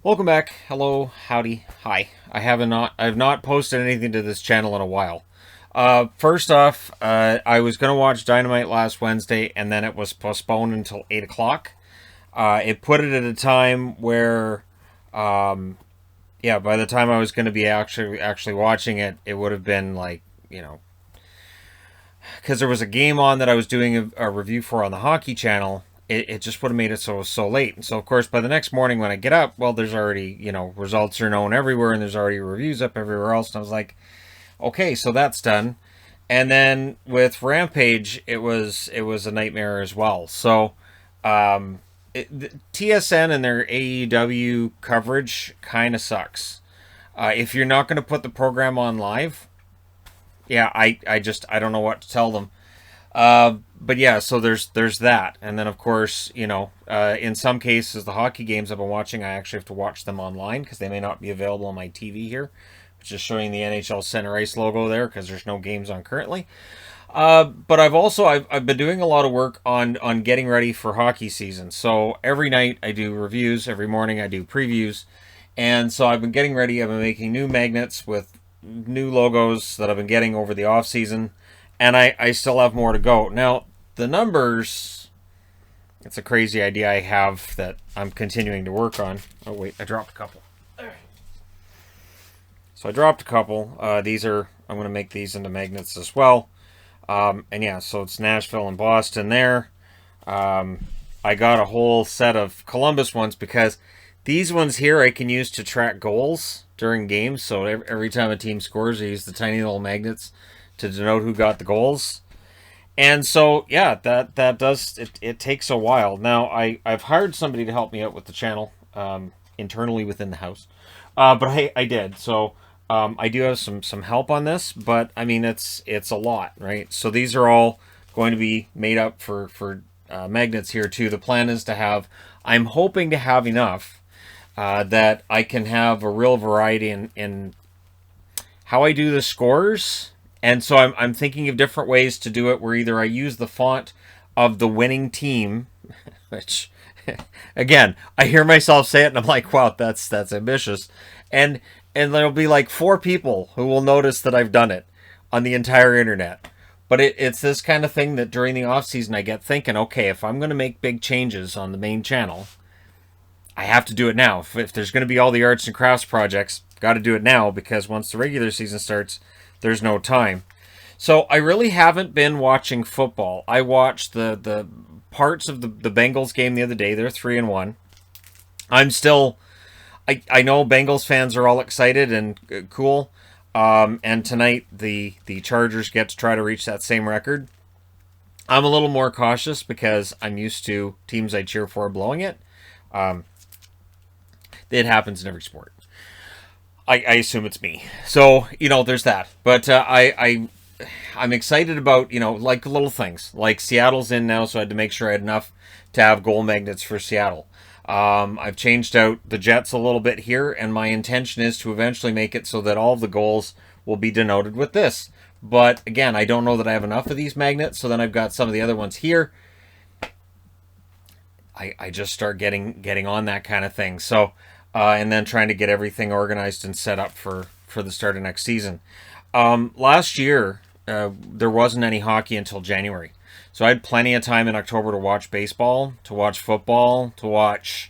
Welcome back. Hello, howdy, hi. I've not posted anything to this channel in a while. First off, I was gonna watch Dynamite last Wednesday, and then it was postponed until 8 o'clock. It put it at a time where, yeah, by the time I was gonna be actually watching it, it would have been like, because there was a game on that I was doing a review for on the hockey channel. It just would have made it so late. And so of course by the next morning when I get up, well, there's already, results are known everywhere and there's already reviews up everywhere else. And I was like, okay, so that's done. And then with Rampage, it was a nightmare as well. So TSN and their AEW coverage kind of sucks. If you're not going to put the program on live, yeah, I don't know what to tell them. But yeah, so there's that, and then of course, in some cases, the hockey games I've been watching, I actually have to watch them online because they may not be available on my TV here, which is showing the NHL Center Ice logo there because there's no games on currently. But I've been doing a lot of work on getting ready for hockey season. So every night I do reviews, every morning I do previews, and so I've been getting ready. I've been making new magnets with new logos that I've been getting over the off season, and I still have more to go. Now the numbers, it's a crazy idea I have that I'm continuing to work on. Oh wait, I dropped a couple. So I dropped a couple. I'm going to make these into magnets as well. And yeah, so it's Nashville and Boston there. I got a whole set of Columbus ones because these ones here I can use to track goals during games. So every time a team scores, I use the tiny little magnets to denote who got the goals. And so yeah, that does it takes a while. Now I've hired somebody to help me out with the channel internally within the house, but I did. So I do have some help on this, but I mean it's a lot, right? So these are all going to be made up for magnets here too. The plan is to have, I'm hoping to have enough that I can have a real variety in how I do the scores. And so I'm thinking of different ways to do it where either I use the font of the winning team, which, again, I hear myself say it and I'm like, wow, that's ambitious. And there'll be like 4 people who will notice that I've done it on the entire internet. But it's this kind of thing that during the off season I get thinking, okay, if I'm going to make big changes on the main channel, I have to do it now. If there's going to be all the arts and crafts projects, got to do it now because once the regular season starts, there's no time. So I really haven't been watching football. I watched the parts of the Bengals game the other day. They're 3-1. I'm still, I know Bengals fans are all excited and cool. And tonight the Chargers get to try to reach that same record. I'm a little more cautious because I'm used to teams I cheer for blowing it. It happens in every sport. I assume it's me. So, there's that. But I'm excited about, like little things. Like Seattle's in now, so I had to make sure I had enough to have goal magnets for Seattle. I've changed out the Jets a little bit here, and my intention is to eventually make it so that all of the goals will be denoted with this. But again, I don't know that I have enough of these magnets, so then I've got some of the other ones here. I just start getting on that kind of thing. So, and then trying to get everything organized and set up for the start of next season. Last year, there wasn't any hockey until January. So I had plenty of time in October to watch baseball, to watch football, to watch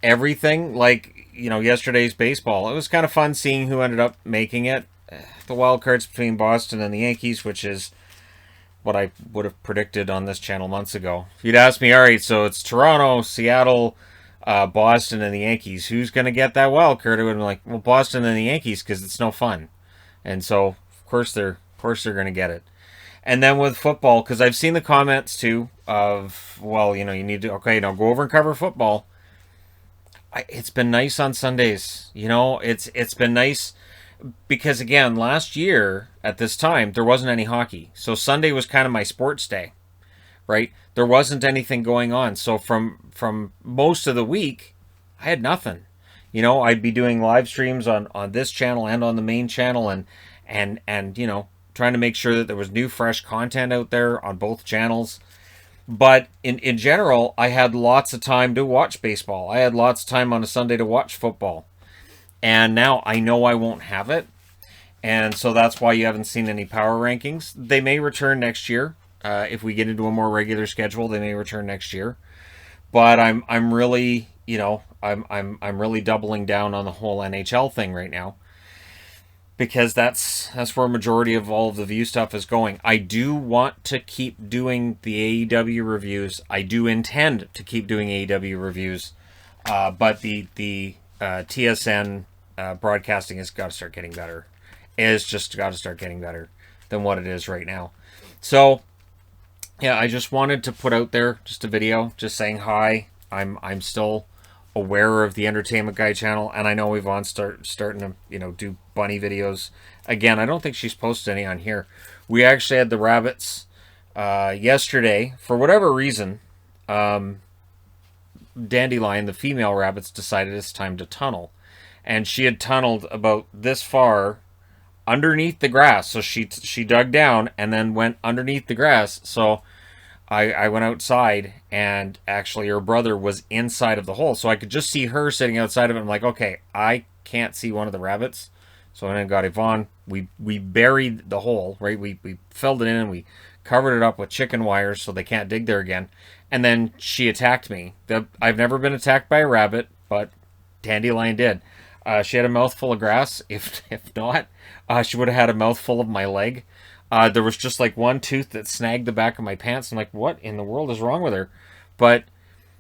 everything. Like, yesterday's baseball. It was kind of fun seeing who ended up making it. The wild cards between Boston and the Yankees, which is what I would have predicted on this channel months ago. If you'd asked me, all right, so it's Toronto, Seattle, Boston, and the Yankees. Who's going to get that wild card? I would have been like, well, Boston and the Yankees, because it's no fun. And so, of course they're going to get it. And then with football, because I've seen the comments too of, well, you need to, okay, now go over and cover football. It's been nice on Sundays. It's been nice because, again, last year at this time, there wasn't any hockey. So Sunday was kind of my sports day, right? There wasn't anything going on. So from most of the week, I had nothing. I'd be doing live streams on this channel and on the main channel and trying to make sure that there was new, fresh content out there on both channels. But in general, I had lots of time to watch baseball. I had lots of time on a Sunday to watch football. And now I know I won't have it. And so that's why you haven't seen any power rankings. They may return next year. If we get into a more regular schedule, they may return next year. But I'm really, I'm really doubling down on the whole NHL thing right now, because that's where a majority of all of the view stuff is going. I do want to keep doing the AEW reviews. I do intend to keep doing AEW reviews, but the TSN broadcasting has got to start getting better. It's just got to start getting better than what it is right now. So yeah, I just wanted to put out there just a video, just saying hi. I'm still aware of the Entertainment Guy channel, and I know Yvonne's starting to do bunny videos again. I don't think she's posted any on here. We actually had the rabbits yesterday. For whatever reason, Dandelion, the female rabbits, decided it's time to tunnel, and she had tunneled about this far underneath the grass. So she dug down and then went underneath the grass. So I went outside, and actually her brother was inside of the hole. So I could just see her sitting outside of it. I'm like, okay, I can't see one of the rabbits. So I got Yvonne. We buried the hole, right? We filled it in, and we covered it up with chicken wires so they can't dig there again. And then she attacked me. I've never been attacked by a rabbit, but Dandelion did. She had a mouthful of grass. If not, she would have had a mouthful of my leg. There was just like one tooth that snagged the back of my pants. I'm like, what in the world is wrong with her? But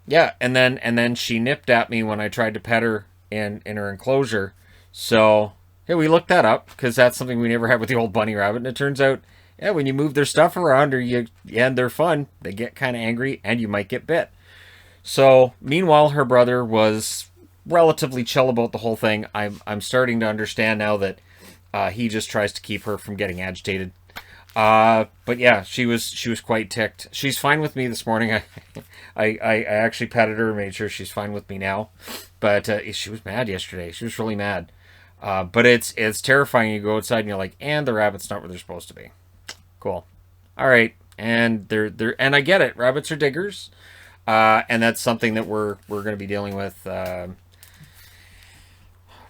yeah, and then she nipped at me when I tried to pet her in her enclosure. So yeah, we looked that up, because that's something we never had with the old bunny rabbit. And it turns out, yeah, when you move their stuff around, and they're fun, they get kind of angry, and you might get bit. So meanwhile, her brother was relatively chill about the whole thing. I'm starting to understand now that he just tries to keep her from getting agitated. But yeah, she was quite ticked. She's fine with me this morning. I actually petted her and made sure she's fine with me now. But she was mad yesterday. She was really mad. But it's terrifying. You go outside and you're like, and the rabbit's not where they're supposed to be. Cool. All right, and and I get it. Rabbits are diggers, and that's something that we're going to be dealing with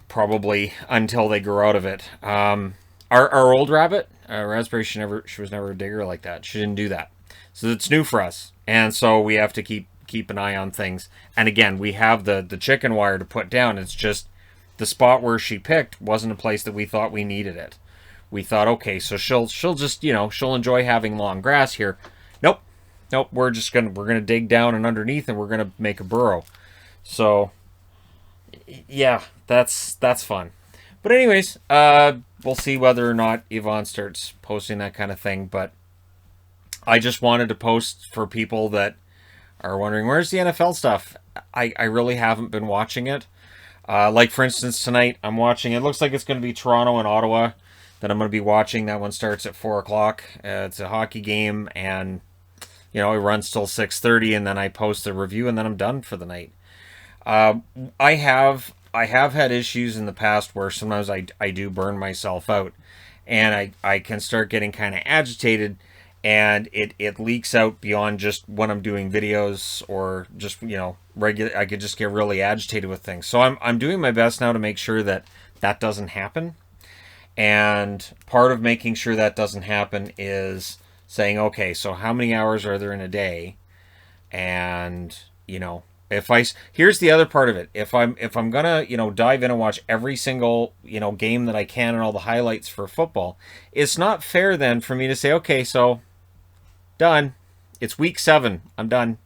probably until they grow out of it. Our old rabbit, Raspberry, she was never a digger like that. She didn't do that. So it's new for us. And so we have to keep an eye on things. And again, we have the chicken wire to put down. It's just the spot where she picked wasn't a place that we thought we needed it. We thought, okay, so she'll just, she'll enjoy having long grass here. Nope. We're gonna dig down and underneath, and we're gonna make a burrow. So yeah, that's fun. But anyways, we'll see whether or not Yvonne starts posting that kind of thing. But I just wanted to post for people that are wondering, where's the NFL stuff? I really haven't been watching it. Like, for instance, tonight I'm watching, it looks like it's going to be Toronto and Ottawa that I'm going to be watching. That one starts at 4 o'clock. It's a hockey game, and, it runs till 6:30, and then I post a review, and then I'm done for the night. I have had issues in the past where sometimes I do burn myself out, and I can start getting kind of agitated, and it leaks out beyond just when I'm doing videos, or just, regular. I could just get really agitated with things. So I'm doing my best now to make sure that doesn't happen. And part of making sure that doesn't happen is saying, okay, so how many hours are there in a day? And, here's the other part of it. If I'm gonna, dive in and watch every single, game that I can and all the highlights for football, it's not fair then for me to say, okay, so done. It's week 7. I'm done.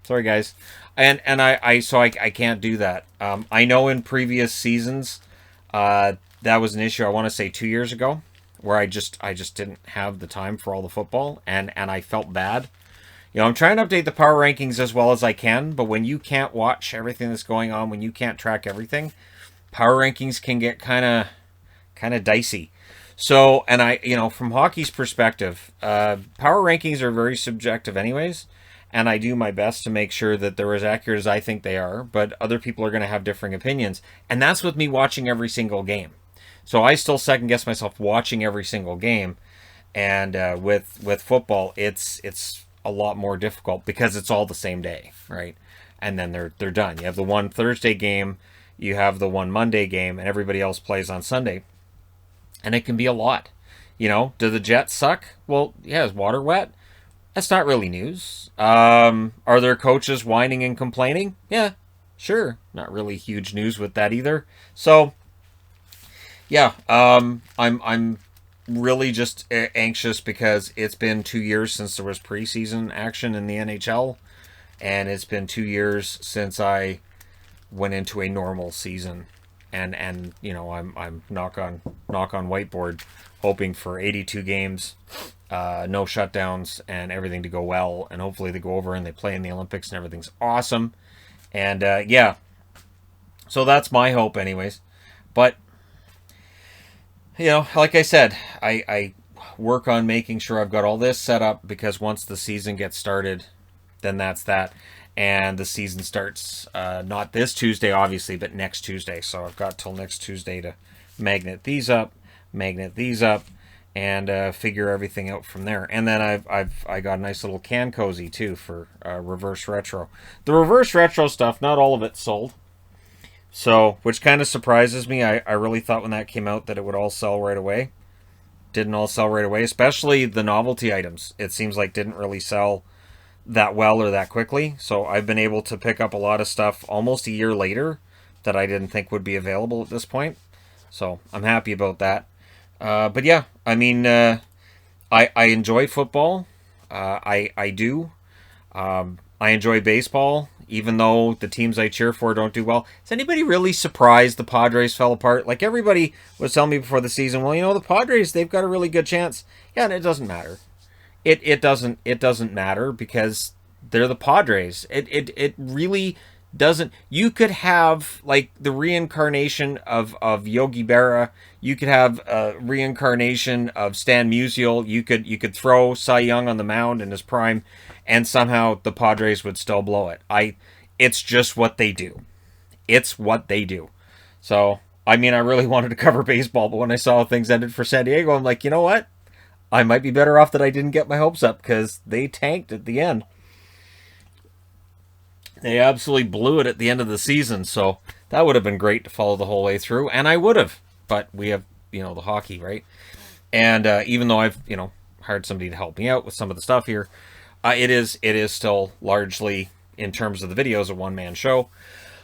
Sorry, guys. And I can't do that. I know in previous seasons, that was an issue. I want to say 2 years ago, where I just didn't have the time for all the football, and I felt bad. I'm trying to update the power rankings as well as I can, but when you can't watch everything that's going on, when you can't track everything, power rankings can get kind of dicey. So, and from hockey's perspective, power rankings are very subjective anyways, and I do my best to make sure that they're as accurate as I think they are, but other people are going to have differing opinions, and that's with me watching every single game. So I still second guess myself watching every single game, and with football, it's a lot more difficult because it's all the same day, right? And then they're done. You have the one Thursday game, you have the one Monday game, and everybody else plays on Sunday. And it can be a lot. Do the Jets suck? Well, yeah, is water wet? That's not really news. Are there coaches whining and complaining? Yeah, sure. Not really huge news with that either. So, yeah, I'm really just anxious because it's been 2 years since there was preseason action in the NHL, and it's been 2 years since I went into a normal season. And I'm knock on whiteboard, hoping for 82 games, no shutdowns, and everything to go well, and hopefully they go over and they play in the Olympics and everything's awesome. And yeah, so that's my hope, anyways. But like I said, I work on making sure I've got all this set up, because once the season gets started, then that's that. And the season starts not this Tuesday, obviously, but next Tuesday. So I've got till next Tuesday to magnet these up, and figure everything out from there. And then I got a nice little can cozy too for reverse retro. The reverse retro stuff, not all of it sold. So, which kind of surprises me. I really thought when that came out that it would all sell right away. Didn't all sell right away, especially the novelty items. It seems like didn't really sell that well or that quickly. So I've been able to pick up a lot of stuff almost a year later that I didn't think would be available at this point. So I'm happy about that. But yeah, I mean, I enjoy football. I do. I enjoy baseball, even though the teams I cheer for don't do well. Is anybody really surprised the Padres fell apart? Like, everybody was telling me before the season, well, the Padres, they've got a really good chance. Yeah, and it doesn't matter. It doesn't matter because they're the Padres. It really doesn't. You could have like the reincarnation of Yogi Berra. You could have a reincarnation of Stan Musial. You could throw Cy Young on the mound in his prime, and somehow the Padres would still blow it. It's just what they do. It's what they do. So I mean, I really wanted to cover baseball, but when I saw things ended for San Diego, I'm like, you know what? I might be better off that I didn't get my hopes up, because they tanked at the end. They absolutely blew it at the end of the season, so that would have been great to follow the whole way through, and I would have. But we have, the hockey, right? And even though I've, hired somebody to help me out with some of the stuff here, it is still largely, in terms of the videos, a one-man show.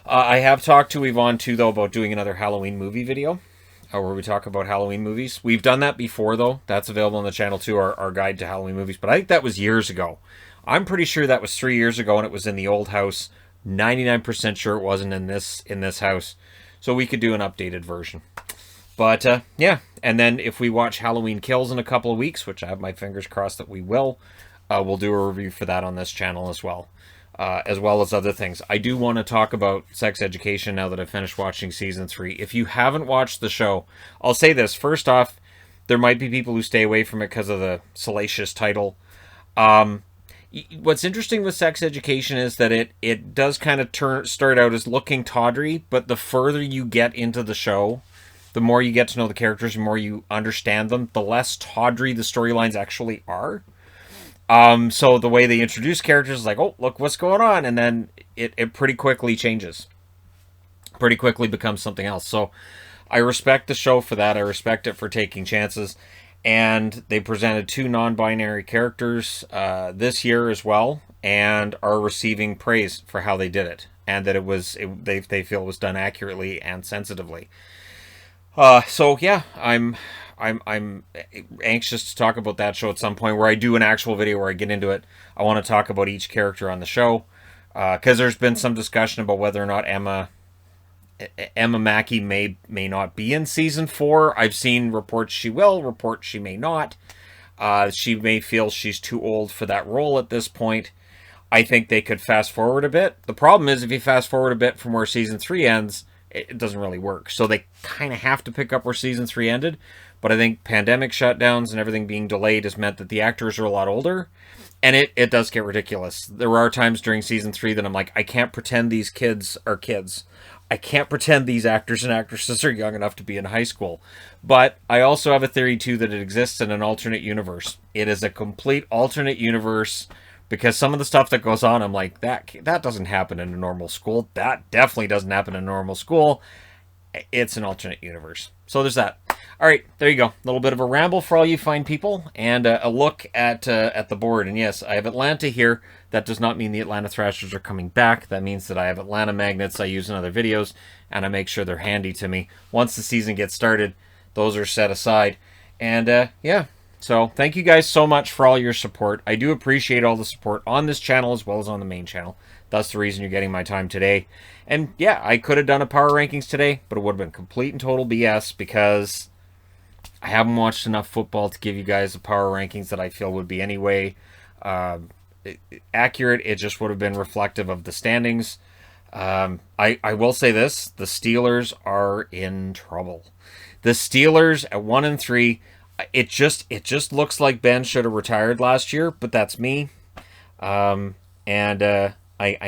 I have talked to Yvonne, too, though, about doing another Halloween movie video, where we talk about Halloween movies. We've done that before, though. That's available on the channel, too, our guide to Halloween movies. But I think that was years ago. I'm pretty sure that was 3 years ago, and it was in the old house. 99% sure it wasn't in this house. So we could do an updated version. But, yeah. And then if we watch Halloween Kills in a couple of weeks, which I have my fingers crossed that we will, we'll do a review for that on this channel as well as other things. I do want to talk about Sex Education now that I've finished watching Season 3. If you haven't watched the show, I'll say this. First off, there might be people who stay away from it because of the salacious title. What's interesting with Sex Education is that it does kind of start out as looking tawdry, but the further you get into the show, the more you get to know the characters, the more you understand them, the less tawdry the storylines actually are. So the way they introduce characters is like, oh, look what's going on, and then it pretty quickly changes. Pretty quickly becomes something else. So I respect the show for that. I respect it for taking chances. And they presented 2 non-binary characters this year as well, and are receiving praise for how they did it, and that they feel it was done accurately and sensitively. So yeah, I'm anxious to talk about that show at some point, where I do an actual video where I get into it. I want to talk about each character on the show, because there's been some discussion about whether or not Emma Mackey may not be in season 4. I've seen reports she will, reports she may not. She may feel she's too old for that role at this point. I think they could fast forward a bit. The problem is, if you fast forward a bit from where season 3 ends, it doesn't really work. So they kind of have to pick up where season 3 ended. But I think pandemic shutdowns and everything being delayed has meant that the actors are a lot older. And it does get ridiculous. There are times during season 3 that I'm like, I can't pretend these kids are kids. I can't pretend these actors and actresses are young enough to be in high school. But I also have a theory, too, that it exists in an alternate universe. It is a complete alternate universe because some of the stuff that goes on, I'm like, that doesn't happen in a normal school. That definitely doesn't happen in a normal school. It's an alternate universe. So there's that. All right, there you go. A little bit of a ramble for all you fine people, and a look at the board. And yes, I have Atlanta here. That does not mean the Atlanta Thrashers are coming back. That means that I have Atlanta magnets I use in other videos, and I make sure they're handy to me. Once the season gets started, those are set aside. And yeah, so thank you guys so much for all your support. I do appreciate all the support on this channel as well as on the main channel. That's the reason you're getting my time today. And yeah, I could have done a power rankings today, but it would have been complete and total BS because I haven't watched enough football to give you guys the power rankings that I feel would be anyway accurate. It just would have been reflective of the standings. I will say this, the Steelers are in trouble. The Steelers at 1-3, it just looks like Ben should have retired last year, but that's me. I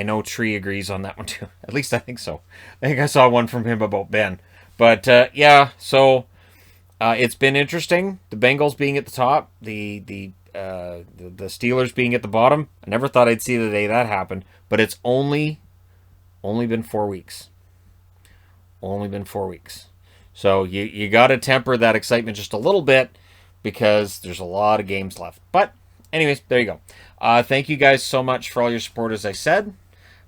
know Tree agrees on that one too. At least I think so. I think I saw one from him about Ben. But yeah, so it's been interesting. The Bengals being at the top, the Steelers being at the bottom. I never thought I'd see the day that happened, but it's only been 4 weeks. Only been 4 weeks. So you got to temper that excitement just a little bit because there's a lot of games left. But anyways, there you go. Thank you guys so much for all your support, as I said.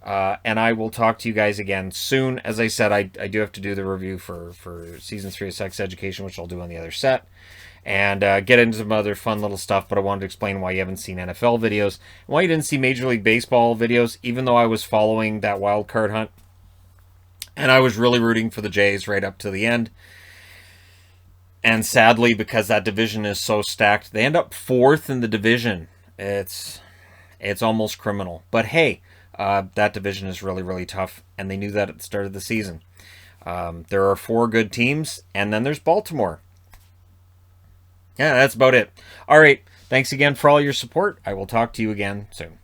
And I will talk to you guys again soon. As I said, I do have to do the review for Season 3 of Sex Education, which I'll do on the other set. And get into some other fun little stuff, but I wanted to explain why you haven't seen NFL videos, and why you didn't see Major League Baseball videos, even though I was following that wild card hunt. And I was really rooting for the Jays right up to the end. And sadly, because that division is so stacked, they end up 4th in the division. It's almost criminal. But hey, that division is really, really tough, and they knew that at the start of the season. There are 4 good teams, and then there's Baltimore. Yeah, that's about it. All right, thanks again for all your support. I will talk to you again soon.